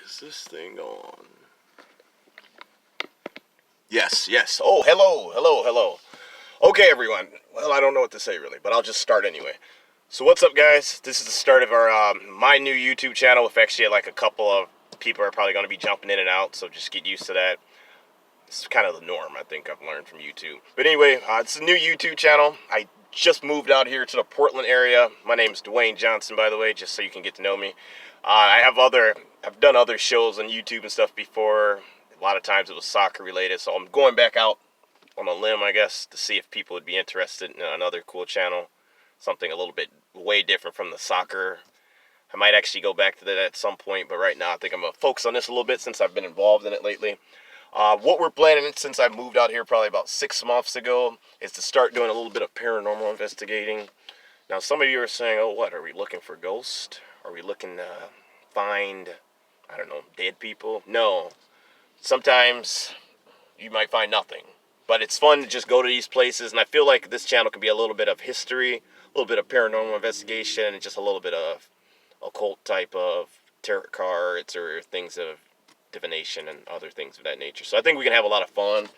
Is this thing on? Yes, yes. Oh, hello, hello, hello. Okay, everyone. Well, I don't know what to say really, but I'll just start anyway. So what's up, guys? This is the start of our my new YouTube channel. With actually like a couple of people are probably going to be jumping in and out, so just get used to that. It's kind of the norm, I think I've learned from YouTube. But anyway, it's a new YouTube channel. I just moved out here to the Portland area. My name is Dwayne Johnson, by the way, just so you can get to know me. I've done other shows on YouTube and stuff before. A lot of times it was soccer related, so I'm going back out on a limb, I guess, to see if people would be interested in another cool channel. Something a little bit way different from the soccer. I might actually go back to that at some point, but right now I think I'm going to focus on this a little bit since I've been involved in it lately. What we're planning since I moved out here probably about 6 months ago is to start doing a little bit of paranormal investigating. Now, some of you are saying, oh, what, are we looking for ghosts? Are we looking to find, I don't know, dead people? No. Sometimes you might find nothing. But it's fun to just go to these places, and I feel like this channel can be a little bit of history, a little bit of paranormal investigation, and just a little bit of occult type of tarot cards or things of divination and other things of that nature. So I think we can have a lot of fun.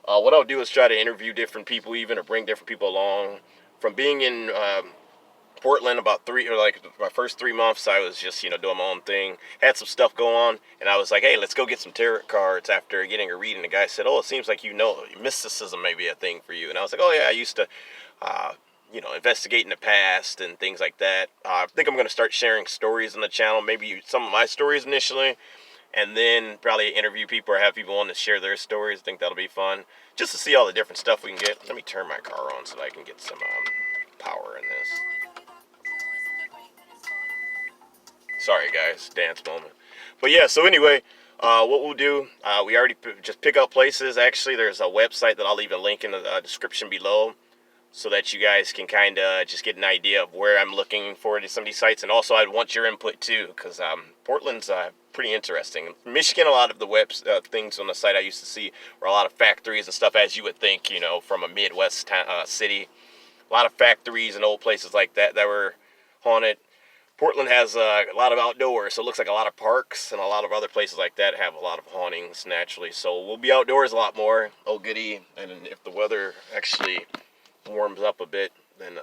What I'll do is try to interview different people even, or bring different people along. From being in Portland about my first 3 months, I was just, doing my own thing. Had some stuff going on, and I was like, hey, let's go get some tarot cards after getting a reading. The guy said, oh, it seems like mysticism may be a thing for you. And I was like, oh, yeah, I used to, investigate in the past and things like that. I think I'm going to start sharing stories on the channel, maybe some of my stories initially, and then probably interview people or have people on to share their stories. I think that'll be fun, just to see all the different stuff we can get. Let me turn my car on so that I can get some power in this. Sorry, guys, dance moment. But yeah, so anyway, what we'll do, we already just pick up places. Actually, there's a website that I'll leave a link in the description below, so that you guys can kind of just get an idea of where I'm looking for some of these sites. And also, I'd want your input too, because Portland's pretty interesting. Michigan, a lot of the things on the site I used to see were a lot of factories and stuff, as you would think, from a Midwest city. A lot of factories and old places like that were haunted. Portland has a lot of outdoors, so it looks like a lot of parks and a lot of other places like that have a lot of hauntings naturally. So we'll be outdoors a lot more. Oh, goody. And if the weather actually warms up a bit, then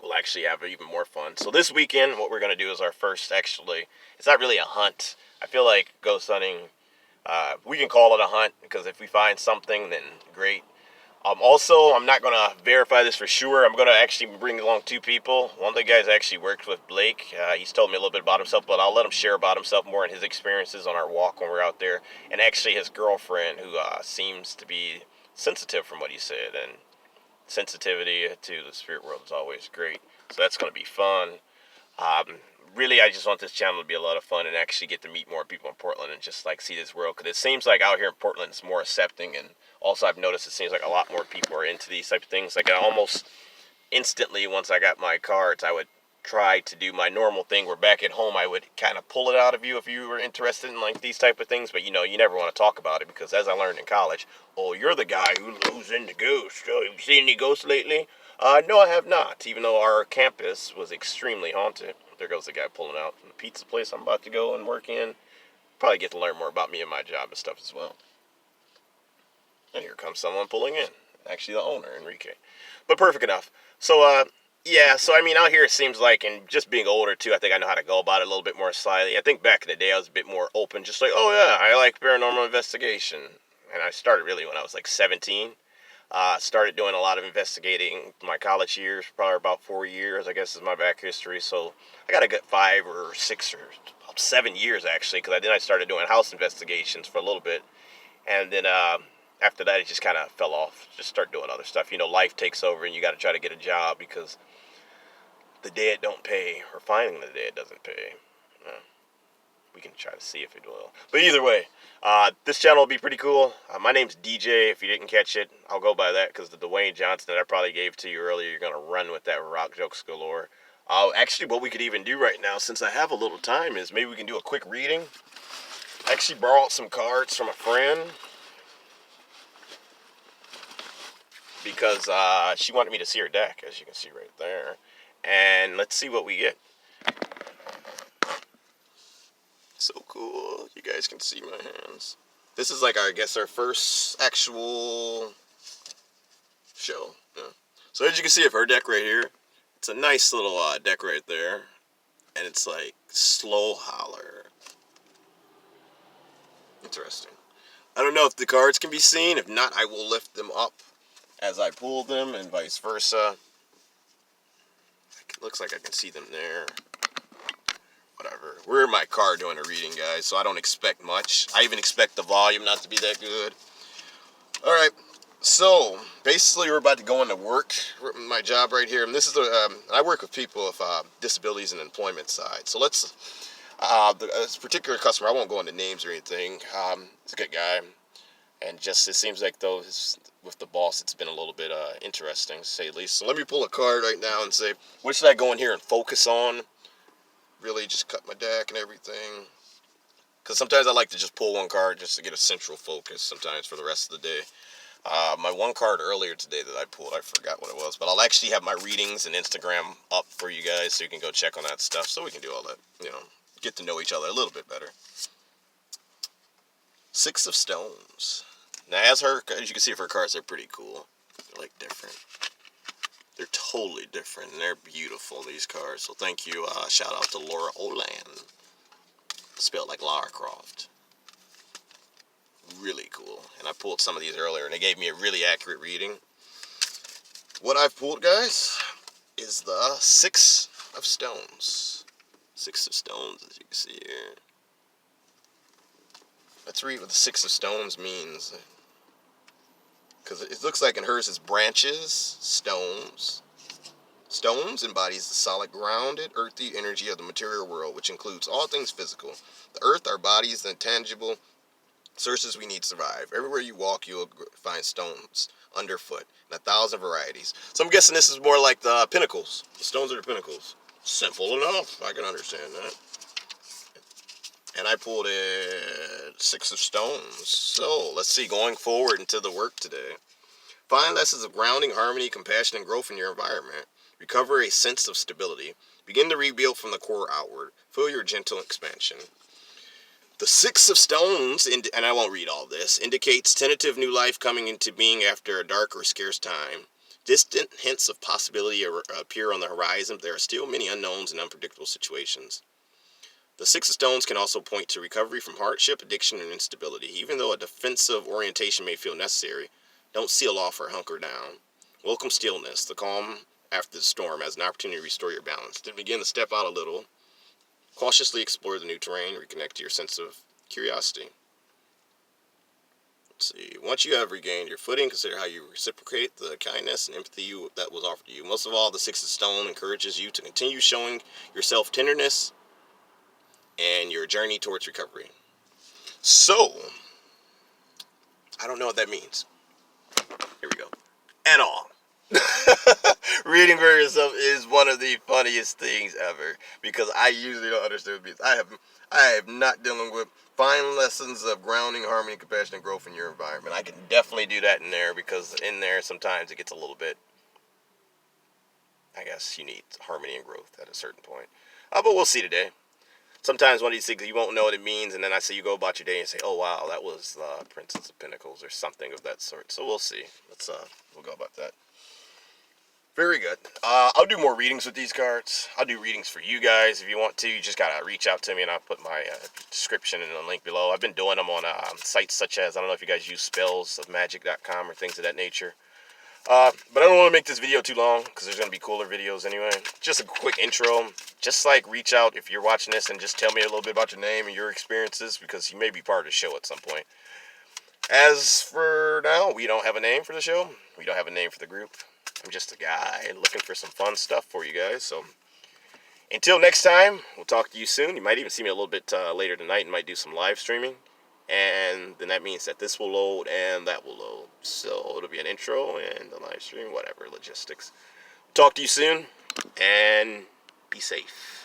we'll actually have even more fun. So this weekend, what we're going to do is our first, actually, it's not really a hunt. I feel like ghost hunting, we can call it a hunt, because if we find something, then great. Also, I'm not going to verify this for sure. I'm going to actually bring along two people. One of the guys actually worked with Blake. He's told me a little bit about himself, but I'll let him share about himself more and his experiences on our walk when we're out there. And actually his girlfriend, who seems to be sensitive from what he said. And sensitivity to the spirit world is always great. So that's going to be fun. Really, I just want this channel to be a lot of fun and actually get to meet more people in Portland and just like see this world, because it seems like out here in Portland it's more accepting, and also I've noticed it seems like a lot more people are into these type of things. Like, I almost instantly, once I got my cards, I would try to do my normal thing where back at home I would kind of pull it out of you if you were interested in like these type of things, but you never want to talk about it, because as I learned in college, oh, you're the guy who's into ghosts. Oh, have you seen any ghosts lately? No, I have not, even though our campus was extremely haunted. There goes the guy pulling out from the pizza place I'm about to go and work in. Probably get to learn more about me and my job and stuff as well. And here comes someone pulling in. Actually, the owner, Enrique. But perfect enough. So, yeah, so I mean, out here it seems like, and just being older too, I think I know how to go about it a little bit more slyly. I think back in the day I was a bit more open, just like, oh yeah, I like paranormal investigation. And I started really when I was like 17. Started doing a lot of investigating my college years, probably about 4 years, I guess is my back history. So I got a good 5 or 6 or about 7 years actually, because I started doing house investigations for a little bit. And then after that, it just kind of fell off. Just start doing other stuff. Life takes over and you got to try to get a job, because the dead don't pay, or finding the dead doesn't pay. We can try to see if it will. But either way, this channel will be pretty cool. My name's DJ. If you didn't catch it, I'll go by that, because the Dwayne Johnson that I probably gave to you earlier, you're going to run with that rock jokes galore. Actually, what we could even do right now, since I have a little time, is maybe we can do a quick reading. I actually borrowed some cards from a friend, because she wanted me to see her deck, as you can see right there. And let's see what we get. So cool. You guys can see my hands. This is like, I guess, our first actual show. Yeah. So as you can see, of her deck right here, it's a nice little deck right there. And it's like slow holler. Interesting. I don't know if the cards can be seen. If not, I will lift them up as I pull them and vice versa. It looks like I can see them there. Whatever. We're in my car doing a reading, guys, so I don't expect much. I even expect the volume not to be that good. Alright, so basically we're about to go into work. My job right here, and this is I work with people with disabilities and employment side. So let's, this particular customer, I won't go into names or anything. He's a good guy, and just it seems like though with the boss, it's been a little bit interesting, to say the least. So let me pull a card right now and say, what should I go in here and focus on? Really just cut my deck and everything. Because sometimes I like to just pull one card just to get a central focus sometimes for the rest of the day. My one card earlier today that I pulled, I forgot what it was. But I'll actually have my readings and Instagram up for you guys so you can go check on that stuff. So we can do all that, get to know each other a little bit better. Six of Stones. Now as you can see, her cards are pretty cool. They're like different. They're totally different, and they're beautiful, these cards. So thank you. Shout out to Laura Olan. Spelled like Lara Croft. Really cool. And I pulled some of these earlier, and they gave me a really accurate reading. What I've pulled, guys, is the Six of Stones. Six of Stones, as you can see here. Let's read what the Six of Stones means. Because it looks like in hers it's branches, stones. Stones embodies the solid, grounded, earthy energy of the material world, which includes all things physical. The earth, our bodies, the intangible sources we need to survive. Everywhere you walk, you'll find stones underfoot in 1,000 varieties. So I'm guessing this is more like the pinnacles. The stones are the pinnacles. Simple enough. I can understand that. And I pulled a Six of Stones. So let's see, going forward into the work today. Find lessons of grounding, harmony, compassion, and growth in your environment. Recover a sense of stability. Begin to rebuild from the core outward. Feel your gentle expansion. The Six of Stones, and I won't read all this, indicates tentative new life coming into being after a dark or scarce time. Distant hints of possibility appear on the horizon, but there are still many unknowns and unpredictable situations. The Six of Stones can also point to recovery from hardship, addiction, and instability. Even though a defensive orientation may feel necessary, don't seal off or hunker down. Welcome stillness, the calm after the storm, as an opportunity to restore your balance. Then begin to step out a little. Cautiously explore the new terrain, reconnect to your sense of curiosity. Let's see. Once you have regained your footing, consider how you reciprocate the kindness and empathy that was offered to you. Most of all, the Six of Stone encourages you to continue showing yourself tenderness and your journey towards recovery. So, I don't know what that means. Here we go. And all. Reading for yourself is one of the funniest things ever, because I usually don't understand what it means. I have not dealing with find lessons of grounding, harmony, compassion, and growth in your environment. I can definitely do that in there, because in there sometimes it gets a little bit, I guess you need harmony and growth at a certain point. But we'll see today. Sometimes one of these things you won't know what it means, and then I say you go about your day and say, oh wow, that was the Princess of Pentacles or something of that sort. So we'll see. We'll go about that. Very good. I'll do more readings with these cards. I'll do readings for you guys if you want to. You just gotta reach out to me, and I'll put my description in the link below. I've been doing them on sites such as, I don't know if you guys use spellsofmagic.com or things of that nature. But I don't want to make this video too long, because there's going to be cooler videos anyway. Just a quick intro. Just like reach out if you're watching this and just tell me a little bit about your name and your experiences, because you may be part of the show at some point. As for now, we don't have a name for the show. We don't have a name for the group. I'm just a guy looking for some fun stuff for you guys. So until next time, we'll talk to you soon. You might even see me a little bit later tonight and might do some live streaming. And then that means that this will load and that will load. So it'll be an intro and a live stream, whatever, logistics. Talk to you soon, and be safe.